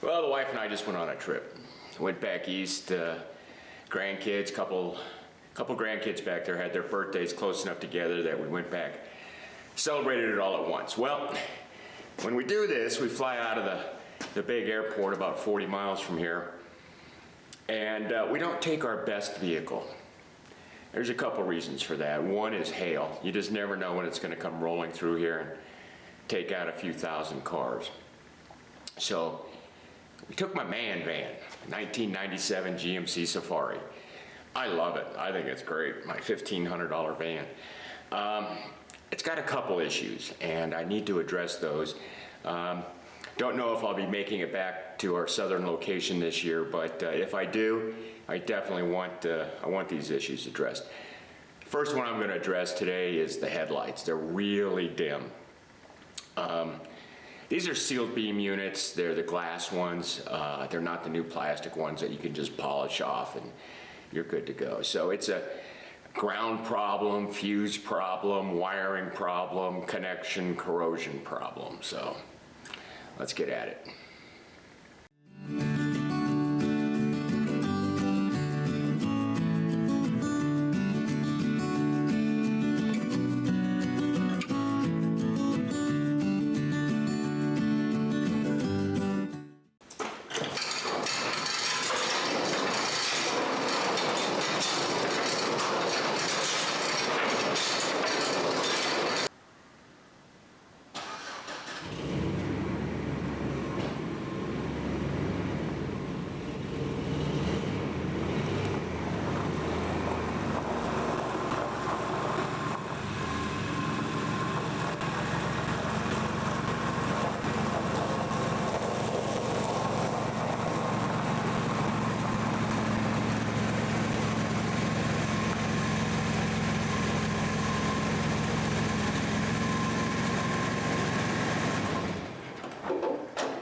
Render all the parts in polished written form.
Well, the wife and I just went on a trip. Went back east, grandkids, couple grandkids back there had their birthdays close enough together that we went back, celebrated it all at once. Well, when we do this, we fly out of the big airport about 40 miles from here, and we don't take our best vehicle. There's a couple reasons for that. One is hail. You just never know when it's going to come rolling through here and take out a few thousand cars. So we took my man van, 1997 GMC Safari. I love it. I think it's great. My $1,500 van. It's got a couple issues, and I need to address those. Don't know if I'll be making it back to our southern location this year, but if I do, I definitely want these issues addressed. First one I'm going to address today is the headlights. They're really dim. These are sealed beam units. They're the glass ones. They're not the new plastic ones that you can just polish off and you're good to go. So it's a ground problem, fuse problem, wiring problem, connection, corrosion problem. So let's get at it.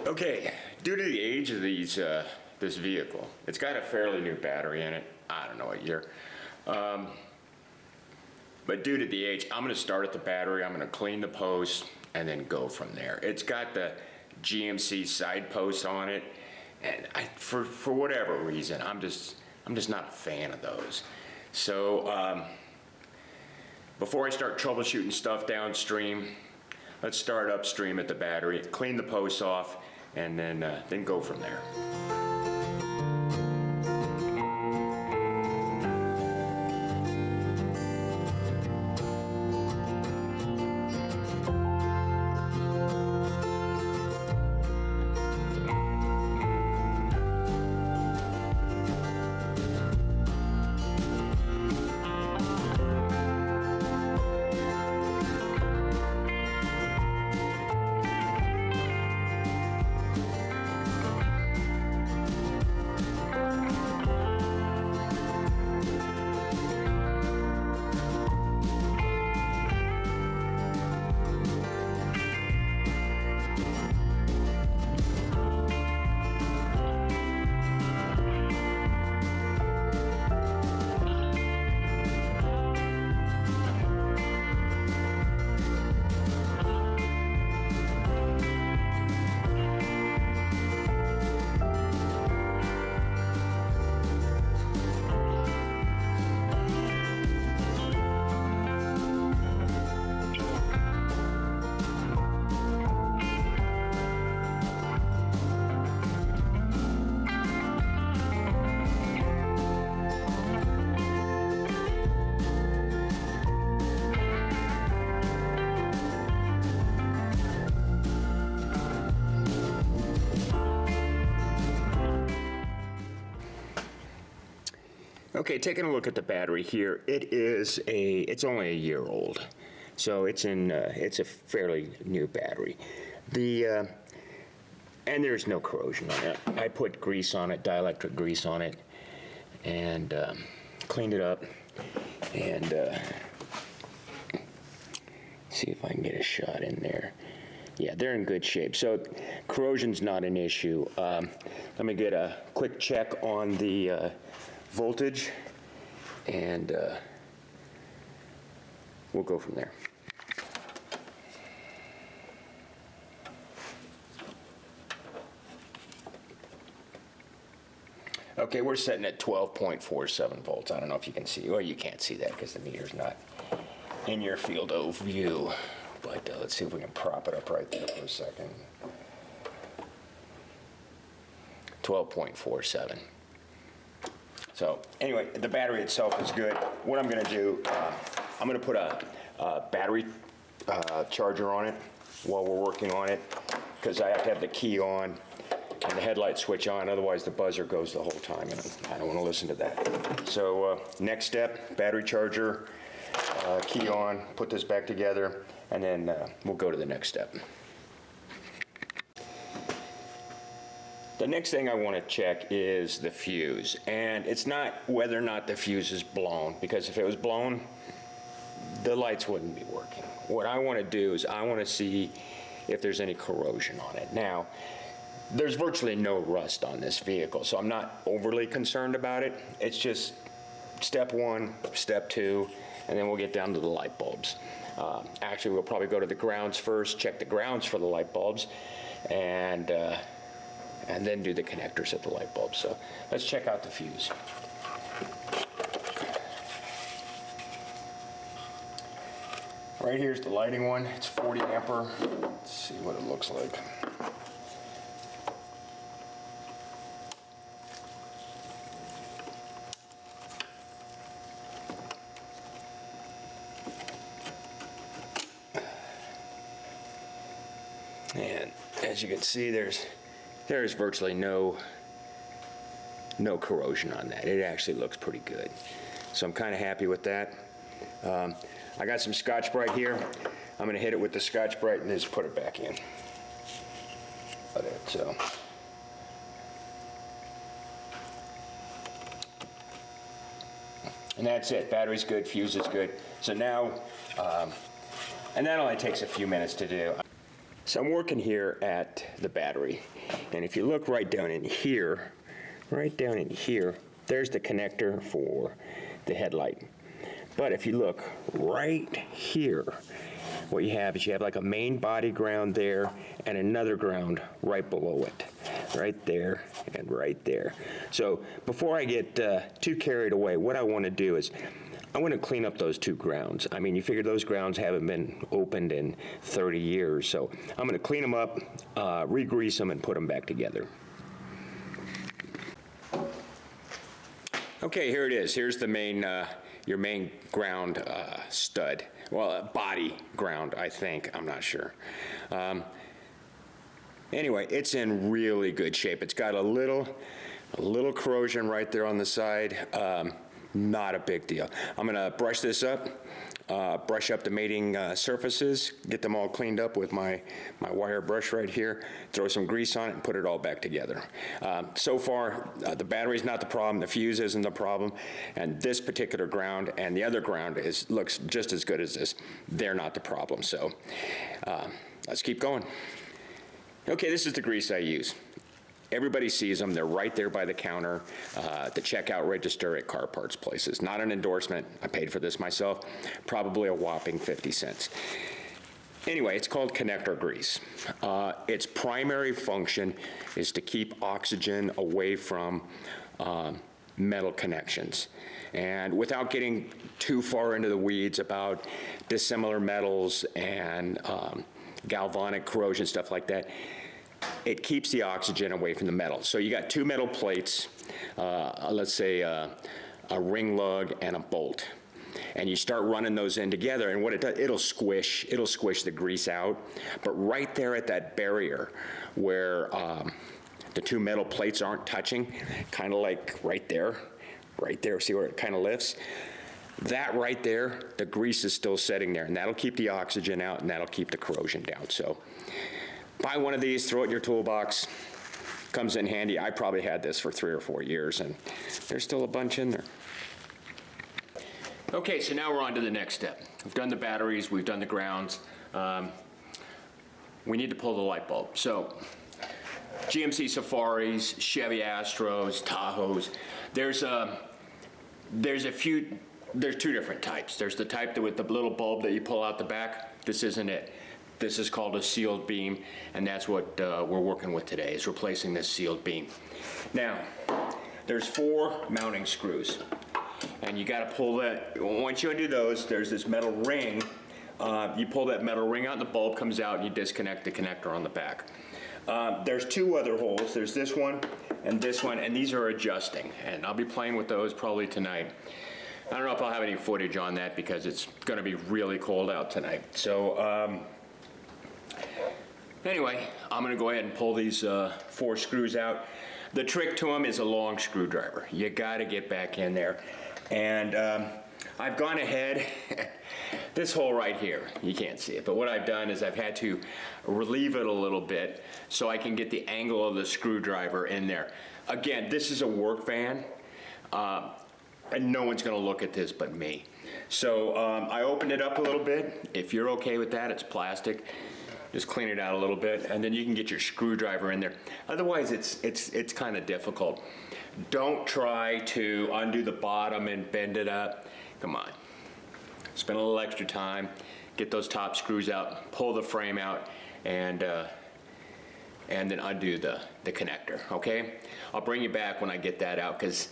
Okay, due to the age of this vehicle, it's got a fairly new battery in it. I don't know what year. But due to the age, I'm going to start at the battery, I'm going to clean the posts, and then go from there. It's got the GMC side posts on it, and for whatever reason, I'm just not a fan of those. So before I start troubleshooting stuff downstream, let's start upstream at the battery, clean the posts off, and then go from there. Okay, taking a look at the battery here, it's only a year old, so it's a fairly new battery. And there's no corrosion on it. I put grease on it, dielectric grease on it, and cleaned it up, and see if I can get a shot in there. Yeah, they're in good shape, so corrosion's not an issue. Let me get a quick check on the voltage, and we'll go from there. Okay, we're setting at 12.47 volts. I don't know if you can see, well, you can't see that because the meter's not in your field of view. But let's see if we can prop it up right there for a second. 12.47. So anyway, the battery itself is good. What I'm going to do, I'm going to put a battery charger on it while we're working on it, because I have to have the key on and the headlight switch on, otherwise the buzzer goes the whole time, and I don't want to listen to that. So next step, battery charger, key on, put this back together, and then we'll go to the next step. The next thing I want to check is the fuse, and it's not whether or not the fuse is blown, because if it was blown, the lights wouldn't be working. What I want to do is I want to see if there's any corrosion on it. Now, there's virtually no rust on this vehicle, so I'm not overly concerned about it. It's just step one, step two, and then we'll get down to the light bulbs. Actually, we'll probably go to the grounds first, check the grounds for the light bulbs, and then do the connectors at the light bulbs. So let's check out the fuse. Right here's the lighting one. It's 40 ampere. Let's see what it looks like. And as you can see, there's virtually no corrosion on that. It actually looks pretty good. So I'm kind of happy with that. I got some Scotch-Brite here. I'm gonna hit it with the Scotch-Brite and just put it back in. So. And that's it. Battery's good, fuse is good. So now, and that only takes a few minutes to do. So I'm working here at the battery, and if you look right down in here, there's the connector for the headlight. But if you look right here, what you have is you have like a main body ground there and another ground right below it, right there and right there. So before I get too carried away, what I want to do is I want to clean up those two grounds. I mean, you figure those grounds haven't been opened in 30 years, so I'm going to clean them up, re-grease them, and put them back together. Okay, here it is. Here's the main, your main ground stud. Well, body ground, I think. I'm not sure. Anyway, it's in really good shape. It's got a little corrosion right there on the side. Not a big deal. I'm gonna brush this up, brush up the mating surfaces, get them all cleaned up with my wire brush right here, throw some grease on it, and put it all back together. So far, the battery's not the problem, the fuse isn't the problem, and this particular ground and the other ground looks just as good as this. They're not the problem, so let's keep going. Okay, this is the grease I use. Everybody sees them. They're right there by the counter, the checkout register at car parts places. Not an endorsement. I paid for this myself. Probably a whopping 50 cents. Anyway, it's called connector grease. Its primary function is to keep oxygen away from metal connections. And without getting too far into the weeds about dissimilar metals and galvanic corrosion, stuff like that, it keeps the oxygen away from the metal. So you got two metal plates, let's say a ring lug and a bolt. And you start running those in together, and what it does, it'll squish the grease out. But right there at that barrier where the two metal plates aren't touching, kind of like right there, see where it kind of lifts? That right there, the grease is still sitting there, and that'll keep the oxygen out, and that'll keep the corrosion down. So buy one of these, throw it in your toolbox. Comes in handy. I probably had this for 3 or 4 years, and there's still a bunch in there. Okay, so now we're on to the next step. We've done the batteries, we've done the grounds. We need to pull the light bulb. So GMC Safaris, Chevy Astros, Tahoes, there's two different types. There's the type with the little bulb that you pull out the back. This isn't it. This is called a sealed beam, and that's what we're working with today, is replacing this sealed beam. Now, there's 4 mounting screws. And you gotta pull that, once you undo those, there's this metal ring. You pull that metal ring out and the bulb comes out and you disconnect the connector on the back. There's 2 other holes. There's this one, and these are adjusting. And I'll be playing with those probably tonight. I don't know if I'll have any footage on that because it's gonna be really cold out tonight. So anyway, I'm gonna go ahead and pull these 4 screws out. The trick to them is a long screwdriver. You gotta get back in there. And I've gone ahead, this hole right here, you can't see it, but what I've done is I've had to relieve it a little bit so I can get the angle of the screwdriver in there. Again, this is a work van, and no one's gonna look at this but me. So I opened it up a little bit. If you're okay with that, it's plastic. Just clean it out a little bit, and then you can get your screwdriver in there. Otherwise, it's kind of difficult. Don't try to undo the bottom and bend it up. Come on. Spend a little extra time. Get those top screws out. Pull the frame out, and then undo the connector. Okay? I'll bring you back when I get that out because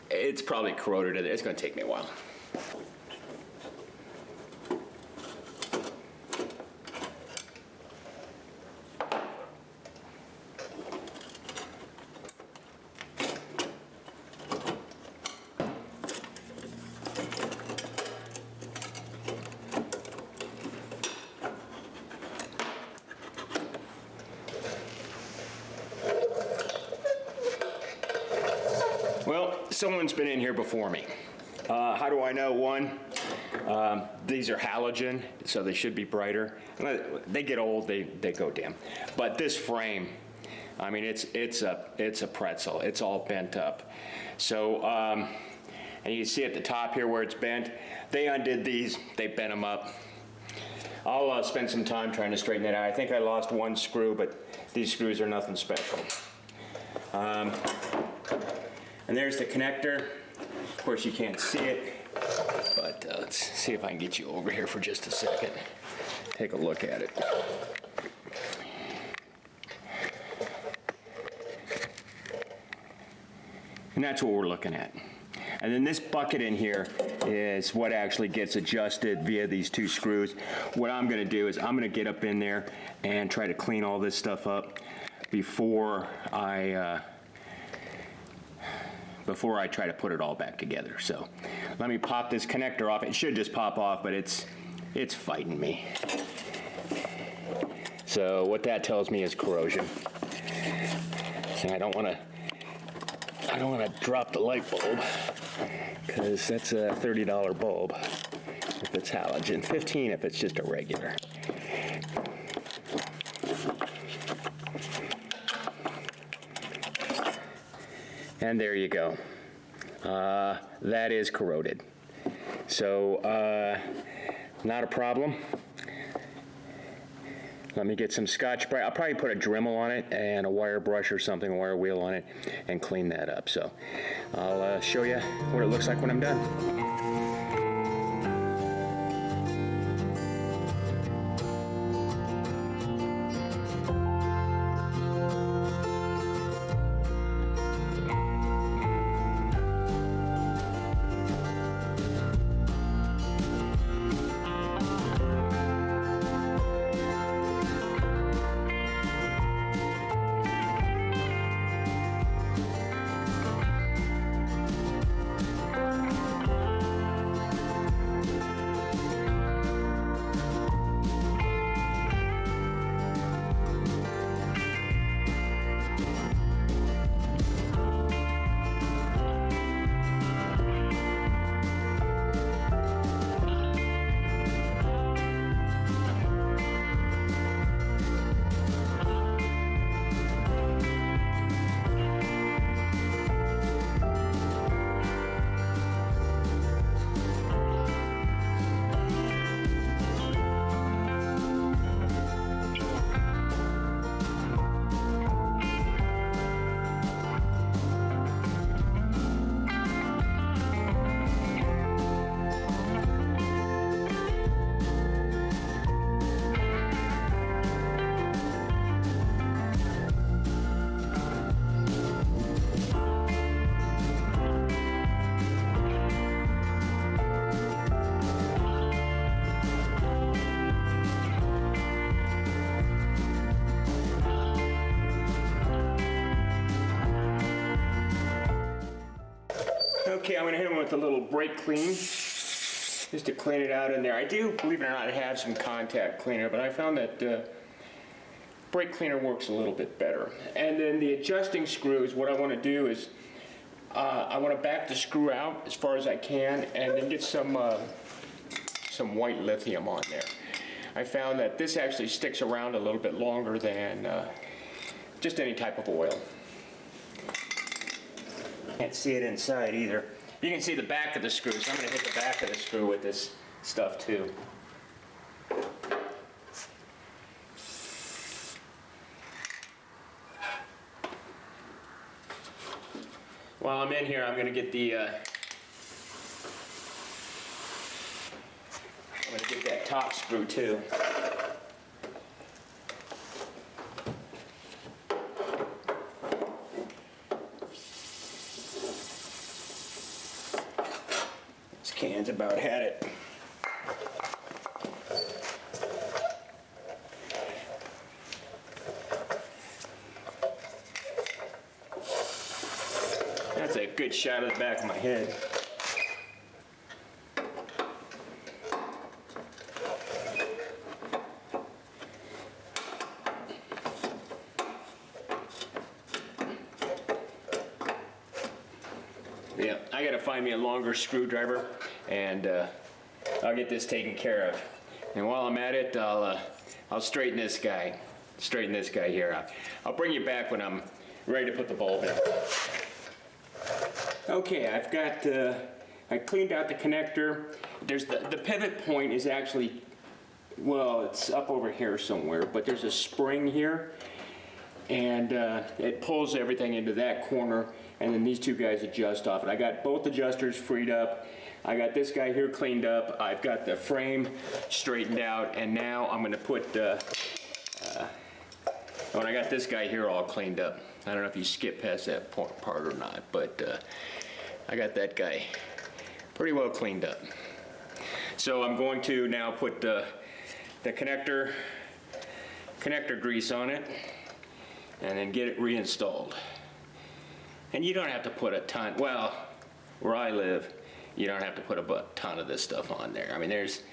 it's probably corroded. It's going to take me a while. Well, someone's been in here before me. How do I know? One, these are halogen, so they should be brighter. They get old, they go dim. But this frame, I mean, it's a pretzel. It's all bent up. So, and you see at the top here where it's bent, they undid these, they bent them up. I'll spend some time trying to straighten it out. I think I lost 1 screw, but these screws are nothing special. And there's the connector. Of course, you can't see it, but let's see if I can get you over here for just a second. Take a look at it. And that's what we're looking at. And then this bucket in here is what actually gets adjusted via these 2 screws. What I'm gonna do is I'm gonna get up in there and try to clean all this stuff up before I try to put it all back together. So let me pop this connector off. It should just pop off, but it's fighting me. So what that tells me is corrosion. And I don't want to drop the light bulb because that's a $30 bulb if it's halogen, 15 if it's just a regular. And there you go. That is corroded. So, not a problem. Let me get some Scotch-Brite. I'll probably put a Dremel on it and a wire brush or something, a wire wheel on it, and clean that up. So, I'll show you what it looks like when I'm done. Okay, I'm gonna hit them with a little brake clean, just to clean it out in there. I do, believe it or not, have some contact cleaner, but I found that brake cleaner works a little bit better. And then the adjusting screws, what I want to do is, I want to back the screw out as far as I can, and then get some white lithium on there. I found that this actually sticks around a little bit longer than just any type of oil. Can't see it inside either. You can see the back of the screw, so I'm going to hit the back of the screw with this stuff too. While I'm in here, I'm going to get that top screw too. This can's about had it. That's a good shot of the back of my head. Yeah, I gotta find me a longer screwdriver, and I'll get this taken care of. And while I'm at it, I'll straighten this guy here out. I'll bring you back when I'm ready to put the bulb in. Okay, I've got, I cleaned out the connector. There's the pivot point is actually, well, it's up over here somewhere, but there's a spring here, and it pulls everything into that corner, and then these two guys adjust off it. I got both adjusters freed up. I got this guy here cleaned up. I've got the frame straightened out, and now I'm gonna put, when I got this guy here all cleaned up. I don't know if you skip past that part or not, but I got that guy pretty well cleaned up. So I'm going to now put the connector grease on it, and then get it reinstalled. And you don't have to put a ton, well, where I live, you don't have to put a ton of this stuff on there. I mean, there's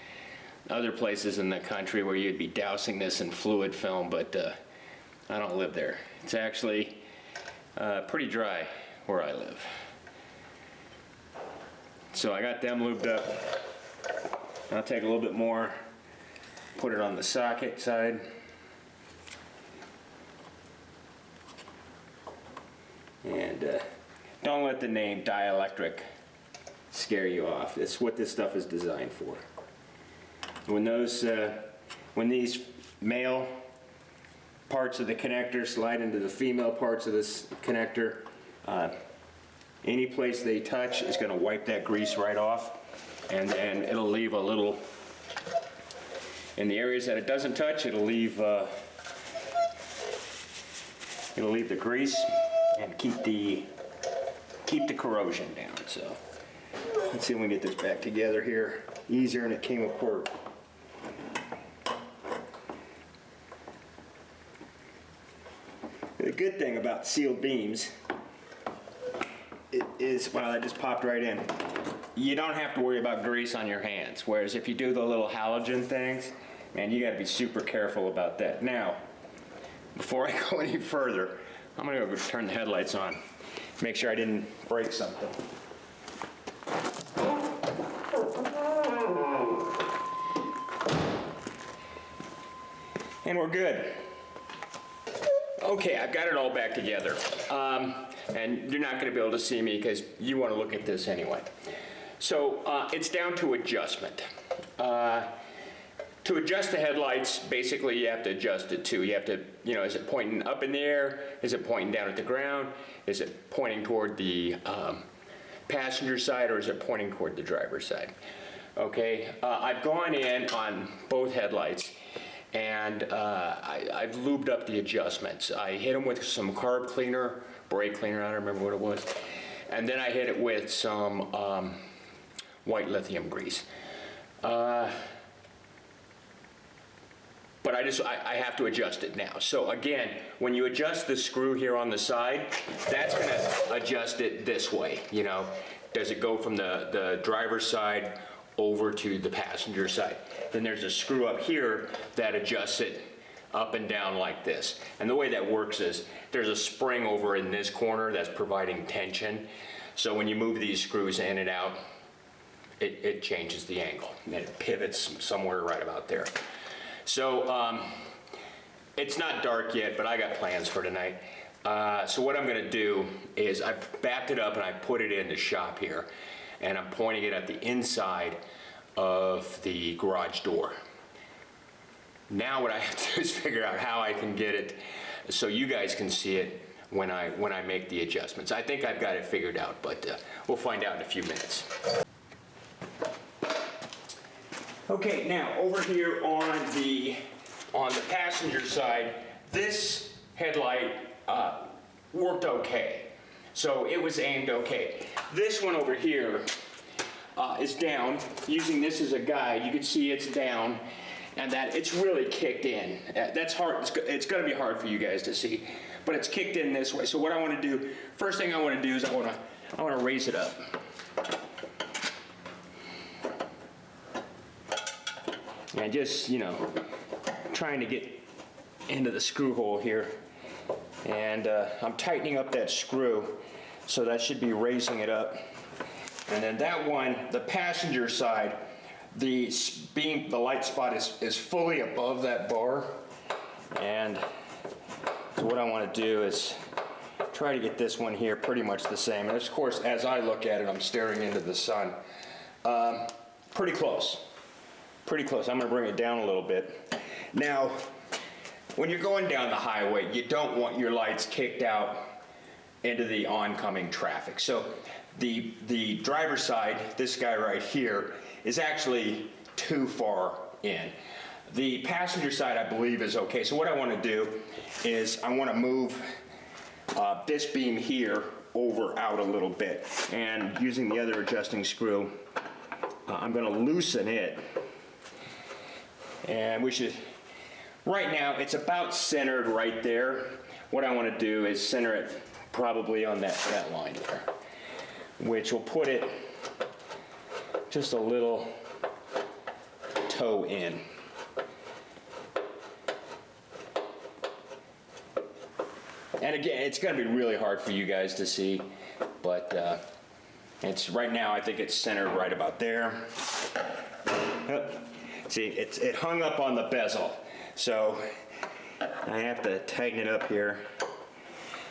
other places in the country where you'd be dousing this in fluid film, but I don't live there. It's actually pretty dry where I live. So I got them lubed up. I'll take a little bit more, put it on the socket side. And don't let the name dielectric scare you off. It's what this stuff is designed for. When these male parts of the connector slide into the female parts of this connector, any place they touch is going to wipe that grease right off, and then it'll leave a little, in the areas that it doesn't touch, it'll leave the grease and keep the corrosion down. So let's see if we can get this back together here easier than it came apart. The good thing about sealed beams is, well, that just popped right in. You don't have to worry about grease on your hands, whereas if you do the little halogen things, man, you gotta be super careful about that. Now, before I go any further, I'm gonna go turn the headlights on, make sure I didn't break something. And we're good. Okay, I've got it all back together. And you're not going to be able to see me because you want to look at this anyway. So it's down to adjustment. To adjust the headlights, basically you have to adjust it too. You have to, you know, is it pointing up in the air? Is it pointing down at the ground? Is it pointing toward the passenger side, or is it pointing toward the driver's side? Okay, I've gone in on both headlights, and I've lubed up the adjustments. I hit them with some carb cleaner, brake cleaner, I don't remember what it was, and then I hit it with some white lithium grease. But I have to adjust it now. So again, when you adjust the screw here on the side, that's gonna adjust it this way, you know. does it go from the driver's side over to the passenger side. Then there's a screw up here that adjusts it up and down like this. And the way that works is there's a spring over in this corner that's providing tension. So when you move these screws in and out, it changes the angle and it pivots somewhere right about there. So it's not dark yet, but I got plans for tonight. So what I'm gonna do is I backed it up and I put it in the shop here, and I'm pointing it at the inside of the garage door. Now what I have to do is figure out how I can get it so you guys can see it when I make the adjustments. I think I've got it figured out, but we'll find out in a few minutes. Okay, now over here on the passenger side, this headlight worked okay. So it was aimed okay. This one over here is down. Using this as a guide, you can see it's down and that it's really kicked in. That's hard. It's going to be hard for you guys to see, but it's kicked in this way. So what I want to do, first thing I want to do is I want to raise it up. And just, you know, trying to get into the screw hole here. And I'm tightening up that screw, so that should be raising it up. And then that one, the passenger side, the light spot is fully above that bar. And so what I want to do is try to get this one here pretty much the same. And of course, as I look at it, I'm staring into the sun. Pretty close. Pretty close. I'm going to bring it down a little bit. Now, when you're going down the highway, you don't want your lights kicked out into the oncoming traffic. So the driver's side, this guy right here, is actually too far in. The passenger side, I believe, is okay. So what I want to do is I want to move this beam here over out a little bit. And using the other adjusting screw, I'm going to loosen it. And we should, right now, it's about centered right there. What I want to do is center it probably on that line there, which will put it just a little toe in. And again, it's going to be really hard for you guys to see, but it's right now, I think it's centered right about there. See, it hung up on the bezel, so I have to tighten it up here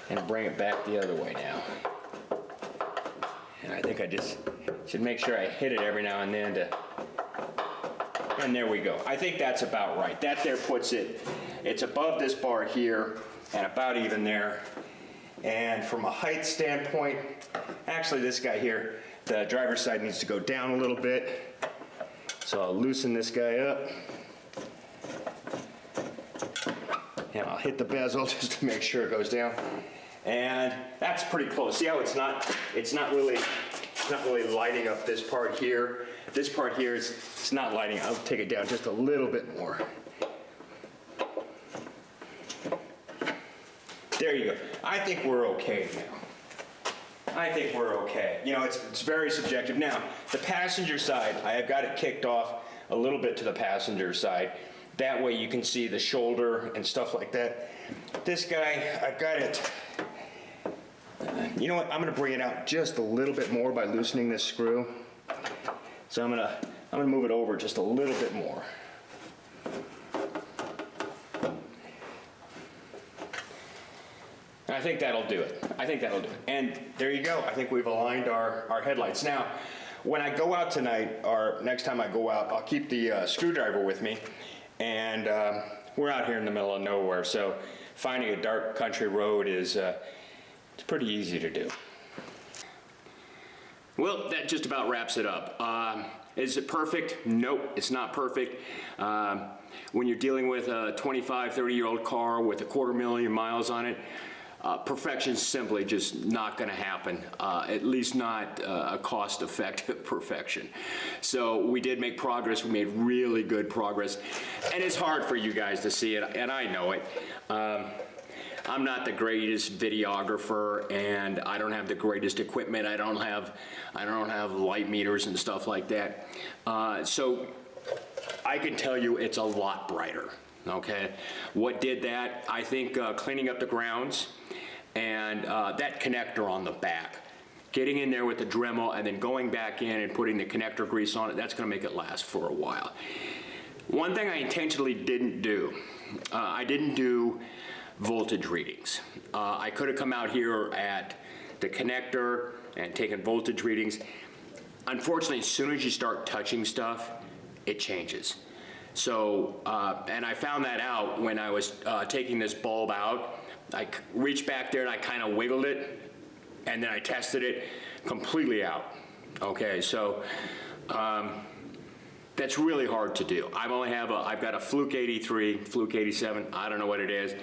and bring it back the other way now. And I think I just should make sure I hit it every now and then and there we go. I think that's about right. That there puts it, it's above this bar here and about even there. And from a height standpoint, actually this guy here, the driver's side needs to go down a little bit. So I'll loosen this guy up, and I'll hit the bezel just to make sure it goes down. And that's pretty close. See how it's not really lighting up this part here. This part here it's not lighting. I'll take it down just a little bit more. There you go. I think we're okay now. I think we're okay. You know, it's very subjective. Now, the passenger side, I have got it kicked off a little bit to the passenger side. That way you can see the shoulder and stuff like that. This guy, I've got it, you know what, I'm gonna bring it out just a little bit more by loosening this screw. So I'm gonna move it over just a little bit more. I think that'll do it. I think that'll do it. And there you go. I think we've aligned our headlights. Now, when I go out tonight, or next time I go out, I'll keep the screwdriver with me. And we're out here in the middle of nowhere, so finding a dark country road is it's pretty easy to do. Well, that just about wraps it up. Is it perfect? Nope, it's not perfect. When you're dealing with a 25, 30-year-old car with 250,000 miles on it, perfection's simply just not going to happen, at least not a cost-effective perfection. So we did make progress. We made really good progress, and it's hard for you guys to see it, and I know it. I'm not the greatest videographer, and I don't have the greatest equipment. I don't have light meters and stuff like that. So I can tell you it's a lot brighter. Okay, what did that? I think cleaning up the grounds and that connector on the back. Getting in there with the Dremel and then going back in and putting the connector grease on it, that's gonna make it last for a while. One thing I intentionally didn't do, I didn't do voltage readings. I could have come out here at the connector and taken voltage readings. Unfortunately, as soon as you start touching stuff, it changes. So, and I found that out when I was taking this bulb out. I reached back there and I kind of wiggled it, and then I tested it completely out. Okay, so that's really hard to do. I've got a Fluke 83, Fluke 87, I don't know what it is.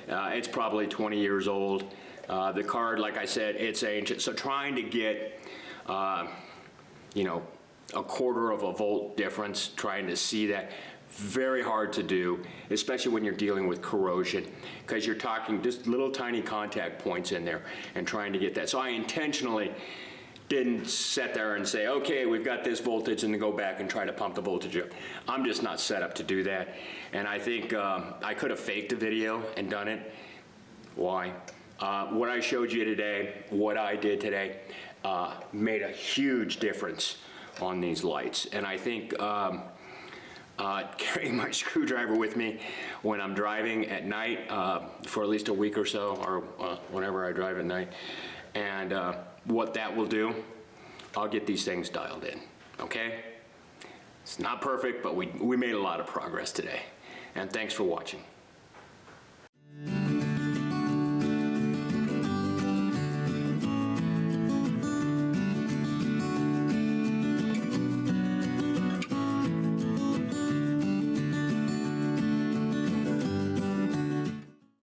It's probably 20 years old. The card, like I said, it's ancient. So trying to get, you know, a quarter of a volt difference, trying to see that, very hard to do, especially when you're dealing with corrosion, because you're talking just little tiny contact points in there and trying to get that. So I intentionally didn't sit there and say, okay, we've got this voltage, and then go back and try to pump the voltage up. I'm just not set up to do that. And I think I could have faked a video and done it. Why? What I showed you today, what I did today, made a huge difference on these lights. And I think carrying my screwdriver with me when I'm driving at night for at least a week or so, or whenever I drive at night, and what that will do, I'll get these things dialed in, okay? It's not perfect, but we made a lot of progress today. And thanks for watching.